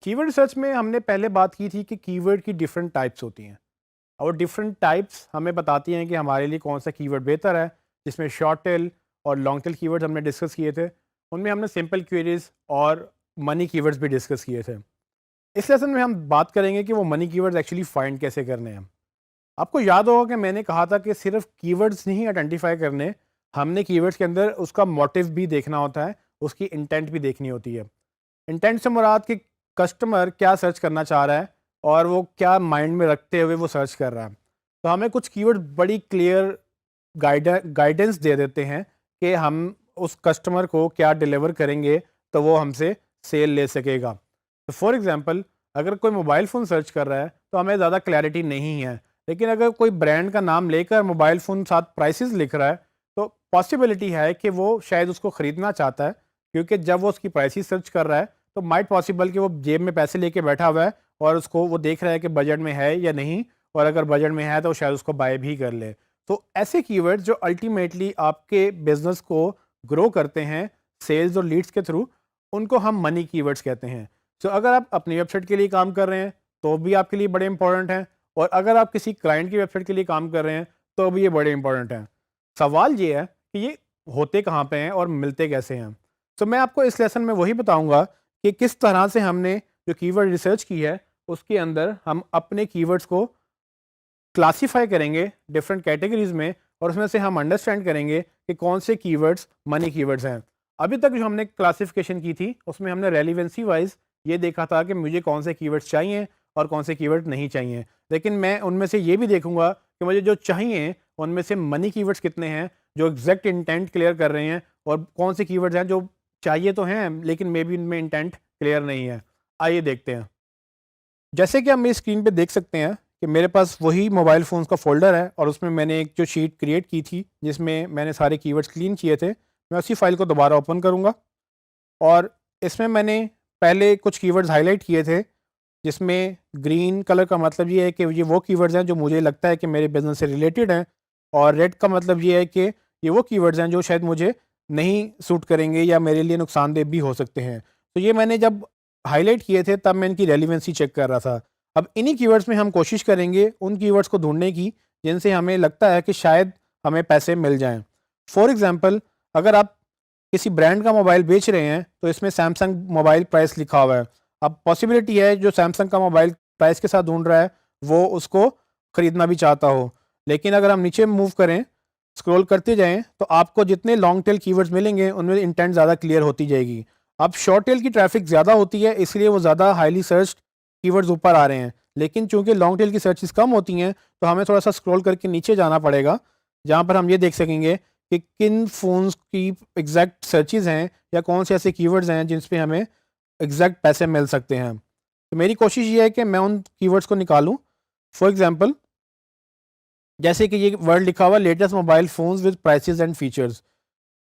Keyword research में हमने पहले बात की थी कि कीवर्ड की डिफरेंट टाइप्स होती हैं और डिफरेंट टाइप्स हमें बताती हैं कि हमारे लिए कौन सा कीवर्ड बेहतर है। जिसमें शॉर्ट टेल और लॉन्ग टेल कीवर्ड्स हमने डिस्कस किए थे। उनमें हमने सिंपल क्वेरीज और मनी कीवर्ड्स भी डिस्कस किए थे। इस लेसन में हम बात करेंगे कि वो मनी कीवर्ड्स एक्चुअली फाइंड कैसे करने हैं। आपको याद होगा कि मैंने कहा था कि सिर्फ कीवर्ड्स नहीं आइडेंटिफाई करने, हमने कीवर्ड्स के अंदर उसका मोटिव भी देखना होता है, उसकी इंटेंट भी देखनी होती है। इंटेंट से मुराद कि कस्टमर क्या सर्च करना चाह रहा है और वो क्या माइंड में रखते हुए वो सर्च कर रहा है। तो हमें कुछ कीवर्ड बड़ी क्लियर गाइडेंस दे देते हैं कि हम उस कस्टमर को क्या डिलीवर करेंगे तो वो हमसे सेल ले सकेगा। तो फॉर एग्जांपल, अगर कोई मोबाइल फ़ोन सर्च कर रहा है तो हमें ज़्यादा क्लैरिटी नहीं है, लेकिन अगर कोई ब्रांड का नाम लेकर मोबाइल फ़ोन साथ प्राइसेस लिख रहा है तो पॉसिबिलिटी है कि वो शायद उसको ख़रीदना चाहता है, क्योंकि जब वो उसकी प्राइसेस सर्च कर रहा है तो माइट पॉसिबल कि वो जेब में पैसे लेके बैठा हुआ है और उसको वो देख रहा है कि बजट में है या नहीं, और अगर बजट में है तो शायद उसको बाय भी कर ले। तो ऐसे कीवर्ड जो अल्टीमेटली आपके बिजनेस को ग्रो करते हैं सेल्स और लीड्स के थ्रू, उनको हम मनी कीवर्ड्स कहते हैं। तो अगर आप अपनी वेबसाइट के लिए काम कर रहे हैं तो भी आपके लिए बड़े इंपॉर्टेंट हैं, और अगर आप किसी क्लाइंट की वेबसाइट के लिए काम कर रहे हैं तो भी ये बड़े इंपॉर्टेंट हैं। सवाल ये है कि ये होते कहाँ पे हैं और मिलते कैसे हैं। तो मैं आपको इस लेसन में वही बताऊंगा कि किस तरह से हमने जो कीवर्ड रिसर्च की है उसके अंदर हम अपने कीवर्ड्स को क्लासीफाई करेंगे डिफरेंट कैटेगरीज में, और उसमें से हम अंडरस्टैंड करेंगे कि कौन से कीवर्ड्स मनी कीवर्ड्स हैं। अभी तक जो हमने क्लासिफिकेशन की थी उसमें हमने रेलिवेंसी वाइज ये देखा था कि मुझे कौन से कीवर्ड्स चाहिए और कौन से कीवर्ड नहीं चाहिए, लेकिन मैं उनमें से ये भी देखूंगा कि मुझे जो चाहिए उनमें से मनी कीवर्ड्स कितने हैं जो एग्जैक्ट इंटेंट क्लियर कर रहे हैं, और कौन से कीवर्ड्स हैं जो चाहिए तो हैं लेकिन मे बी उनमें इंटेंट क्लियर नहीं है। आइए देखते हैं। जैसे कि आप मेरी स्क्रीन पे देख सकते हैं कि मेरे पास वही मोबाइल फ़ोन्स का फ़ोल्डर है और उसमें मैंने एक जो शीट क्रिएट की थी जिसमें मैंने सारे कीवर्ड्स क्लीन किए थे। मैं उसी फ़ाइल को दोबारा ओपन करूँगा और इसमें मैंने पहले कुछ कीवर्ड्स हाईलाइट किए थे, जिसमें ग्रीन कलर का मतलब ये है कि ये वो कीवर्ड्स हैं जो मुझे लगता है कि मेरे बिज़नेस से रिलेटेड हैं, और रेड का मतलब ये है कि ये वो कीवर्ड्स हैं जो शायद मुझे नहीं सूट करेंगे या मेरे लिए नुकसानदेह भी हो सकते हैं। तो ये मैंने जब हाईलाइट किए थे तब मैं इनकी रेलिवेंसी चेक कर रहा था। अब इन्हीं कीवर्ड्स में हम कोशिश करेंगे उन कीवर्ड्स को ढूँढने की जिनसे हमें लगता है कि शायद हमें पैसे मिल जाएँ। फॉर एग्ज़ाम्पल, अगर आप किसी ब्रांड का मोबाइल बेच रहे हैं तो इसमें सैमसंग मोबाइल प्राइस लिखा हुआ है। अब पॉसिबिलिटी है जो सैमसंग का मोबाइल प्राइस के साथ ढूँढ रहा है वो उसको ख़रीदना भी चाहता हो। लेकिन अगर हम नीचे मूव करें, स्क्रॉल करते जाएँ तो आपको जितने लॉन्ग टेल कीवर्ड्स मिलेंगे उनमें इंटेंट ज़्यादा क्लियर होती जाएगी। अब शॉर्ट टेल की ट्रैफ़िक ज़्यादा होती है इसलिए वो ज़्यादा हाईली सर्च्ड कीवर्ड्स ऊपर आ रहे हैं। लेकिन चूँकि लॉन्ग टेल की सर्चेज़ कम होती हैं तो हमें थोड़ा-सा स्क्रॉल करके नीचे जाना पड़ेगा, जहाँ पर हम ये देख सकेंगे कि किन फ़ोन्स की एग्जैक्ट सर्चेज़ हैं या कौन से ऐसे कीवर्ड्स हैं जिन पे हमें एग्जैक्ट पैसे मिल सकते हैं। तो मेरी कोशिश ये है कि मैं उन कीवर्ड्स को निकालूँ। फॉर एग्ज़ाम्पल, जैसे कि ये वर्ड लिखा हुआ latest mobile phones with prices and features.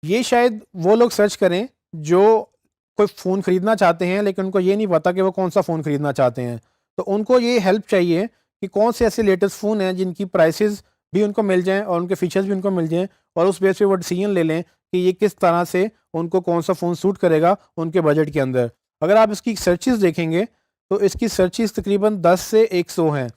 ये शायद वो लोग सर्च करें जो कोई फ़ोन ख़रीदना चाहते हैं लेकिन उनको ये नहीं पता कि वो कौन-सा फ़ोन ख़रीदना चाहते हैं। तो उनको ये हेल्प चाहिए कि कौन से ऐसे लेटेस्ट फ़ोन हैं जिनकी प्राइसेस भी उनको मिल जाएँ और उनके फ़ीचर्स भी उनको मिल जाएँ, और उस बेस पे वो डिसीजन ले लें कि ये किस तरह से उनको कौन-सा फ़ोन सूट करेगा उनके बजट के अंदर। अगर आप इसकी सर्चेज़ देखेंगे तो इसकी सर्चेज़ तकरीबन 10 से 100 हैं।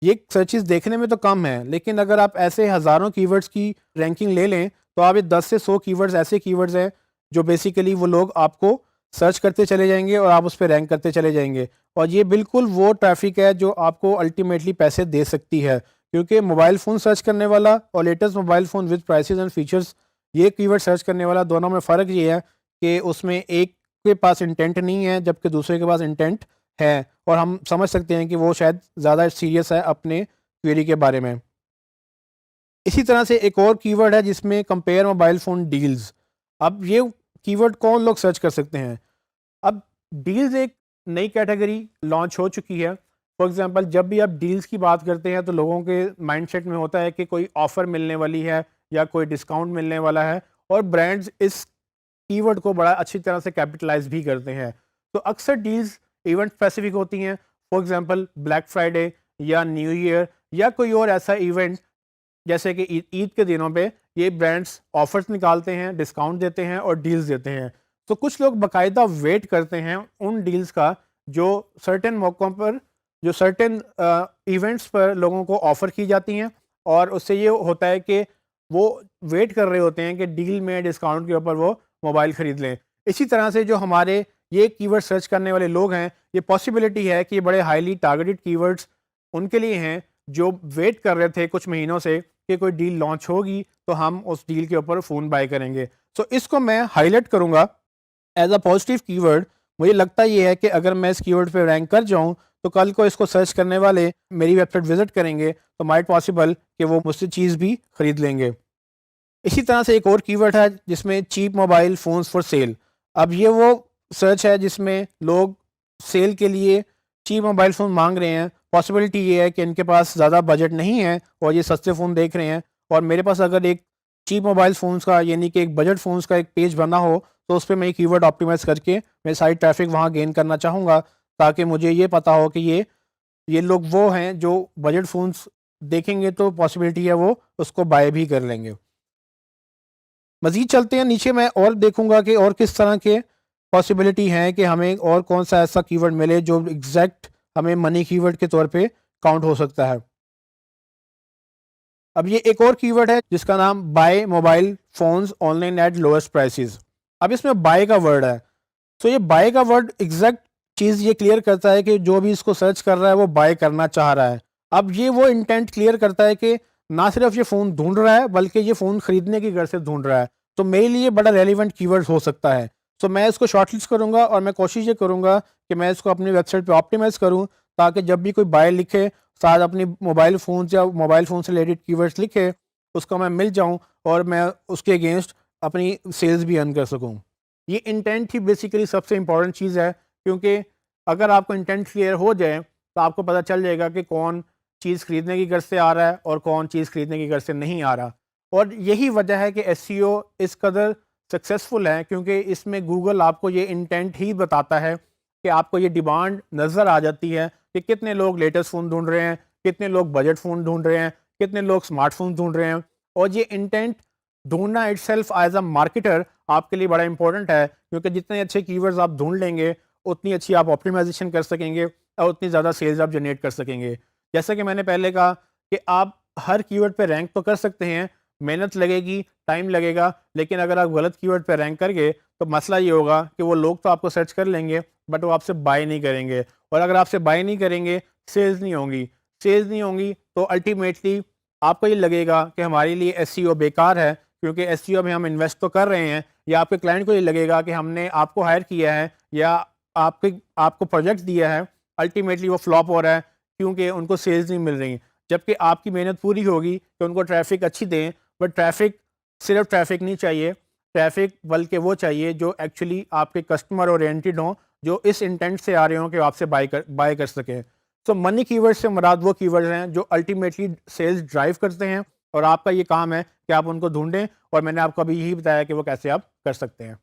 ये सर्चेज़ देखने में तो कम है, लेकिन अगर आप ऐसे हज़ारों कीवर्ड्स की रैंकिंग ले लें तो आप ये 10 से 100 कीवर्ड्स ऐसे कीवर्ड्स हैं जो बेसिकली वो लोग आपको सर्च करते चले जाएंगे और आप उस पर रैंक करते चले जाएंगे। और ये बिल्कुल वो ट्रैफिक है जो आपको अल्टीमेटली पैसे दे सकती है, क्योंकि मोबाइल फ़ोन सर्च करने वाला और latest mobile phone with prices and features, ये कीवर्ड सर्च करने वाला, दोनों में फ़र्क ये है कि उसमें एक के पास इंटेंट नहीं है जबकि दूसरे के पास इंटेंट है, और हम समझ सकते हैं कि वो शायद ज़्यादा सीरियस है अपने क्वेरी के बारे में। इसी तरह से एक और कीवर्ड है जिसमें कंपेयर मोबाइल फ़ोन डील्स। अब ये कीवर्ड कौन लोग सर्च कर सकते हैं? अब डील्स एक नई कैटेगरी लॉन्च हो चुकी है। फॉर एग्जांपल, जब भी आप डील्स की बात करते हैं तो लोगों के माइंडसेट में होता है कि कोई ऑफ़र मिलने वाली है या कोई डिस्काउंट मिलने वाला है, और ब्रांड्स इस कीवर्ड को बड़ा अच्छी तरह से कैपिटलाइज़ भी करते हैं। तो अक्सर डील्स इवेंट स्पेसिफिक होती हैं। फॉर एग्जांपल, ब्लैक फ्राइडे या न्यू ईयर या कोई और ऐसा इवेंट, जैसे कि ईद के दिनों पे ये ब्रांड्स ऑफर्स निकालते हैं, डिस्काउंट देते हैं और डील्स देते हैं। तो कुछ लोग बाकायदा वेट करते हैं उन डील्स का जो सर्टेन मौक़ों पर, जो सर्टेन इवेंट्स पर लोगों को ऑफ़र की जाती हैं, और उससे ये होता है कि वो वेट कर रहे होते हैं कि डील में, डिस्काउंट के ऊपर वो मोबाइल ख़रीद लें। इसी तरह से जो हमारे ये कीवर्ड सर्च करने वाले लोग हैं, ये पॉसिबिलिटी है कि बड़े हाईली टारगेटेड कीवर्ड्स उनके लिए हैं जो वेट कर रहे थे कुछ महीनों से कि कोई डील लॉन्च होगी तो हम उस डील के ऊपर फ़ोन बाय करेंगे। सो इसको मैं हाईलाइट करूँगा एज़ अ पॉजिटिव कीवर्ड। मुझे लगता ये है कि अगर मैं इस कीवर्ड पे रैंक कर जाऊँ तो कल को इसको सर्च करने वाले मेरी वेबसाइट विज़िट करेंगे तो माइट पॉसिबल कि वो मुझसे चीज़ भी ख़रीद लेंगे। इसी तरह से एक और कीवर्ड है जिसमें cheap mobile phones for sale. अब ये वो सर्च है जिसमें लोग सेल के लिए चीप मोबाइल फ़ोन मांग रहे हैं। पॉसिबिलिटी ये है कि इनके पास ज़्यादा बजट नहीं है और ये सस्ते फ़ोन देख रहे हैं, और मेरे पास अगर एक चीप मोबाइल फ़ोन्स का यानी कि एक बजट फ़ोन्स का एक पेज बना हो तो उस पे मैं ये कीवर्ड ऑप्टिमाइज़ करके मैं सारी ट्रैफ़िक वहाँ गेन करना चाहूँगा, ताकि मुझे ये पता हो कि ये लोग वो हैं जो बजट फ़ोन्स देखेंगे तो पॉसिबिलिटी है वो उसको बाय भी कर लेंगे। मज़ीद चलते हैं नीचे, मैं और देखूँगा कि और किस तरह के पॉसिबिलिटी हैं कि हमें और कौन-सा ऐसा कीवर्ड मिले जो एग्ज़ैक्ट हमें मनी कीवर्ड के तौर पे काउंट हो सकता है। अब ये एक और कीवर्ड है जिसका नाम buy mobile phones online at lowest prices. अब इसमें बाय का वर्ड है। तो ये बाय का वर्ड एग्जैक्ट चीज़ ये क्लियर करता है कि जो भी इसको सर्च कर रहा है वो बाय करना चाह रहा है। अब ये वो इंटेंट क्लियर करता है कि ना सिर्फ ये फ़ोन ढूंढ रहा है बल्कि ये फ़ोन खरीदने की गर्ज से ढूंढ रहा है। तो मेरे लिए बड़ा रेलिवेंट कीवर्ड हो सकता है। तो मैं इसको शॉर्टलिस्ट करूँगा और मैं कोशिश ये करूँगा कि मैं इसको अपनी वेबसाइट पे ऑप्टिमाइज़ करूँ, ताकि जब भी कोई बाय लिखे साथ अपनी मोबाइल फ़ोन या मोबाइल फ़ोन से रिलेटेड कीवर्ड्स लिखे, उसको मैं मिल जाऊँ और मैं उसके अगेंस्ट अपनी सेल्स भी अर्न कर सकूँ। ये इंटेंट ही बेसिकली सबसे इम्पोर्टेंट चीज़ है, क्योंकि अगर आपको इंटेंट क्लियर हो जाए तो आपको पता चल जाएगा कि कौन चीज़ खरीदने की गर्ज से आ रहा है और कौन चीज़ खरीदने की गर्ज से नहीं आ रहा। और यही वजह है कि एसईओ इस कदर सक्सेसफुल है, क्योंकि इसमें गूगल आपको ये इंटेंट ही बताता है कि आपको ये डिमांड नज़र आ जाती है कि कितने लोग लेटेस्ट फ़ोन ढूंढ रहे हैं, कितने लोग बजट फ़ोन ढूंढ रहे हैं, कितने लोग स्मार्टफोन ढूंढ रहे हैं। और ये इंटेंट ढूंढना इटसेल्फ एज अ मार्केटर आपके लिए बड़ा इंपॉर्टेंट है, क्योंकि जितने अच्छे कीवर्ड्स आप ढूंढ लेंगे उतनी अच्छी आप ऑप्टिमाइजेशन कर सकेंगे और उतनी ज़्यादा सेल्स आप जनरेट कर सकेंगे। जैसा कि मैंने पहले कहा कि आप हर कीवर्ड पे रैंक तो कर सकते हैं, मेहनत लगेगी, टाइम लगेगा, लेकिन अगर आप गलत कीवर्ड पे रैंक कर गए तो मसला ये होगा कि वो लोग तो आपको सर्च कर लेंगे बट वो आपसे बाय नहीं करेंगे, और अगर आपसे बाय नहीं करेंगे सेल्स नहीं होंगी। सेल्स नहीं होंगी तो अल्टीमेटली आपको ये लगेगा कि हमारे लिए एसईओ बेकार है, क्योंकि एसईओ में हम इन्वेस्ट तो कर रहे हैं, या आपके क्लाइंट को ये लगेगा कि हमने आपको हायर किया है या आपको प्रोजेक्ट दिया है, अल्टीमेटली वो फ्लॉप हो रहा है क्योंकि उनको सेल्स नहीं मिल रही। जबकि आपकी मेहनत पूरी होगी कि उनको ट्रैफिक अच्छी दें, बट ट्रैफिक सिर्फ ट्रैफिक नहीं चाहिए, ट्रैफिक बल्कि वो चाहिए जो एक्चुअली आपके कस्टमर ओरिएंटेड हों, जो इस इंटेंट से आ रहे हों कि आपसे बाय कर सकें। तो मनी कीवर्ड से मुराद वो कीवर्ड्स हैं जो अल्टीमेटली सेल्स ड्राइव करते हैं, और आपका ये काम है कि आप उनको ढूंढें, और मैंने आपको अभी यही बताया कि वो कैसे आप कर सकते हैं।